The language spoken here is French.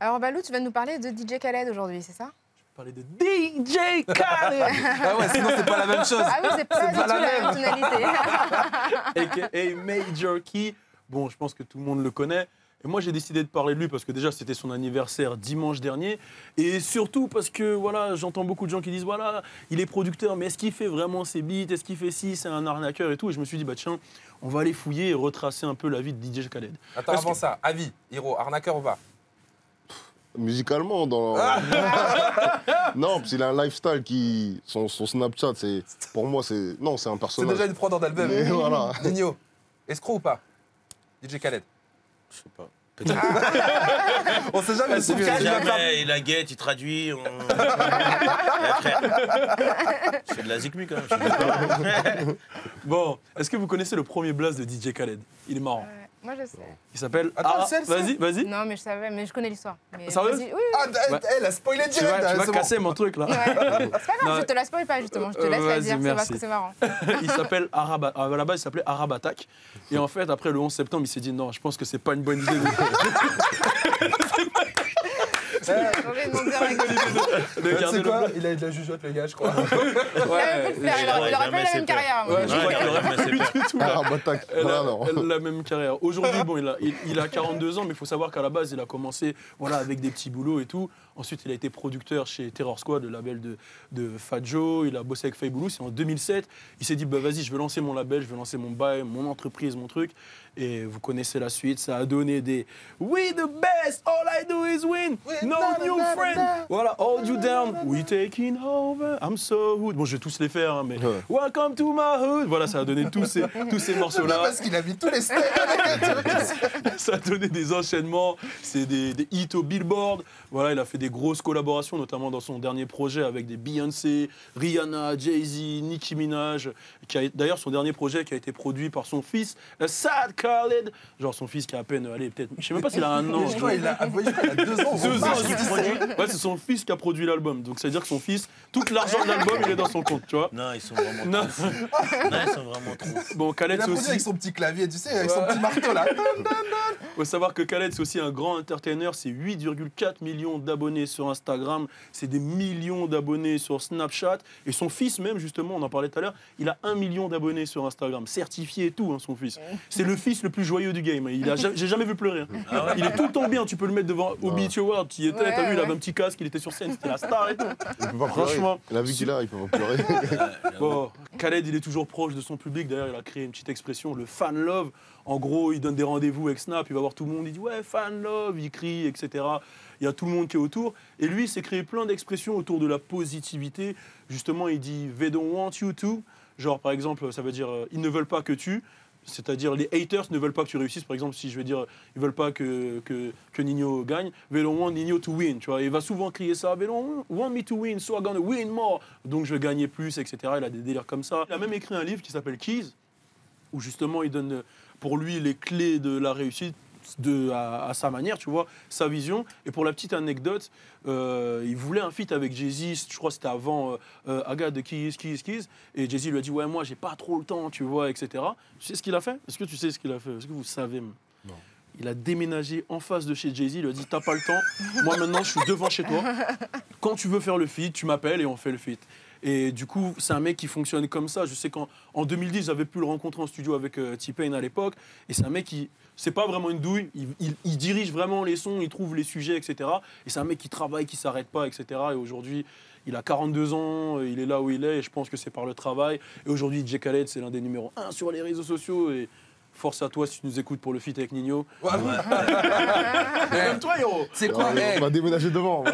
Alors Balou, tu vas nous parler de DJ Khaled aujourd'hui, c'est ça? Parler de DJ Khaled. Ah ouais, sinon c'est pas la même chose. Ah oui, c'est pas du tout la même tonalité. A.K.A. Major Key. Bon, je pense que tout le monde le connaît. Et moi, j'ai décidé de parler de lui parce que déjà, c'était son anniversaire dimanche dernier. Et surtout parce que, voilà, j'entends beaucoup de gens qui disent, voilà, il est producteur, mais est-ce qu'il fait vraiment ses beats? Est-ce qu'il fait ci? C'est un arnaqueur et tout. Et je me suis dit, bah tiens, on va aller fouiller et retracer un peu la vie de DJ Khaled. Attends, avant ça, avis, Hiro, arnaqueur ou pas? Musicalement, dans... non, parce qu'il a un lifestyle qui... Son Snapchat, c'est... Pour moi, c'est... Non, c'est un C'est personnage. déjà une prod en album. Mais voilà. Nino, escroc ou pas? DJ Khaled. Je sais pas. On sait jamais. C'est Soufiane, il va faire- Jamais, il la guette, il traduit. C'est de la zikmu quand même. je suis d'accord. Bon, est-ce que vous connaissez le premier blast de DJ Khaled? Il est marrant. Ouais, moi je sais. Il s'appelle... Attends, c'est elle, ça Vas-y. Non, mais je savais, mais je connais l'histoire. Mais Sérieux? vas-y, oui, Ah, Ouais. elle a spoilé Tu direct. vas c'est bon. casser mon truc, là. ouais. C'est pas grave, Non. je te la spoil pas justement, je te laisse la Vas-y, dire, merci. c'est marrant. Il s'appelle Arab... À la base, il s'appelait Arab Attack. Et en fait, après le 11 septembre, il s'est dit non, je pense que c'est pas une bonne idée. J'ai envie de m'en dire avec de Tu garder sais le quoi? blast. Il a de la jugeote, le gars, je crois. Ouais, il aurait pas la même carrière. Ouais, je crois qu'il aurait fait ses peurs. Ah, Batak. Elle Voilà, a, non. elle a la même carrière. Aujourd'hui, bon, il a 42 ans, mais il faut savoir qu'à la base, il a commencé voilà, avec des petits boulots et tout. Ensuite, il a été producteur chez Terror Squad, le label de Fat Joe. Il a bossé avec Faye Boulou. C'est en 2007. Il s'est dit, bah, vas-y, je vais lancer mon label, je vais lancer mon bail, mon entreprise, mon truc. Et vous connaissez la suite. Ça a donné des We the best, all I do is win. No new friend. Voilà, hold you down. We taking over. I'm so hood. Bon, je vais tous les faire, hein, mais Ouais. Welcome to my hood. Voilà, ça a donné tous ces Non, morceaux-là. parce qu'il a mis tous les steps. Ça a donné des enchaînements, c'est des hits au Billboard. Voilà, il a fait des grosses collaborations, notamment dans son dernier projet avec des Beyoncé, Rihanna, Jay-Z, Nicki Minaj. D'ailleurs, son dernier projet qui a été produit par son fils, Sad Khaled. Genre son fils qui a à peine, allez, peut-être, je sais même pas s'il a un an. Je crois qu'il a 2 ans. 2 ans, il il produit. Ouais, c'est son fils qui a produit l'album. Donc ça veut dire que son fils, tout l'argent de l'album, il est dans son compte, tu vois. Non, ils sont vraiment Non. trop. Non, ils sont vraiment trop. Bon, Il Khaled, a c'est produit avec aussi. son petit clavier, tu sais, avec son petit marteau là. Il faut savoir que Khaled, c'est aussi un grand entertainer. C'est 8,4 millions d'abonnés sur Instagram. C'est des millions d'abonnés sur Snapchat. Et son fils même, justement, on en parlait tout à l'heure, il a 1 million d'abonnés sur Instagram. Certifié et tout, hein, son fils. C'est le fils le plus joyeux du game. J'ai jamais vu pleurer. Hein. Il est tout le temps bien. Tu peux le mettre devant au Beat Award. Tu y étais, t'as vu, il avait un petit casque, il était sur scène. C'était la star et tout. Il peut pas pleurer. Franchement. La vie qu'il a, il peut pas pleurer. Bon, Khaled, il est toujours proche de son public. D'ailleurs, il a créé une petite expression, le fan love. En gros, il donne des rendez-vous avec Snap, il va voir tout le monde, il dit ouais, fan love, il crie, etc. Il y a tout le monde qui est autour. Et lui, il s'est créé plein d'expressions autour de la positivité. Justement, il dit they don't want you to. Genre, par exemple, ça veut dire ils ne veulent pas que tu. C'est-à-dire, les haters ne veulent pas que tu réussisses. Par exemple, si je vais dire, ils veulent pas que Nino gagne, they don't want Nino to win. Tu vois, il va souvent crier ça, they don't want me to win, so I'm gonna win more. Donc, je vais gagner plus, etc. Il a des délires comme ça. Il a même écrit un livre qui s'appelle Keys, où justement, il donne pour lui les clés de la réussite à sa manière, tu vois, sa vision. Et pour la petite anecdote, il voulait un feat avec Jay-Z, je crois que c'était avant Aga de Keys. Et Jay-Z lui a dit, ouais, moi, j'ai pas trop le temps, tu vois, etc. Tu sais ce qu'il a fait? Est-ce que tu sais ce qu'il a fait? Est-ce que vous savez? Non. Il a déménagé en face de chez Jay-Z, il lui a dit, t'as pas le temps, moi maintenant, je suis devant chez toi. Quand tu veux faire le feat, tu m'appelles et on fait le feat. Et du coup, c'est un mec qui fonctionne comme ça. Je sais qu'en 2010, j'avais pu le rencontrer en studio avec T-Pain à l'époque. Et c'est un mec qui, c'est pas vraiment une douille. Il dirige vraiment les sons, il trouve les sujets, etc. Et c'est un mec qui travaille, qui s'arrête pas, etc. Et aujourd'hui, il a 42 ans, il est là où il est. Et je pense que c'est par le travail. Et aujourd'hui, DJ Khaled, c'est l'un des numéros 1 sur les réseaux sociaux. Et force à toi si tu nous écoutes pour le feat avec Nino. Même toi, Hiro. C'est quoi, On va déménager devant.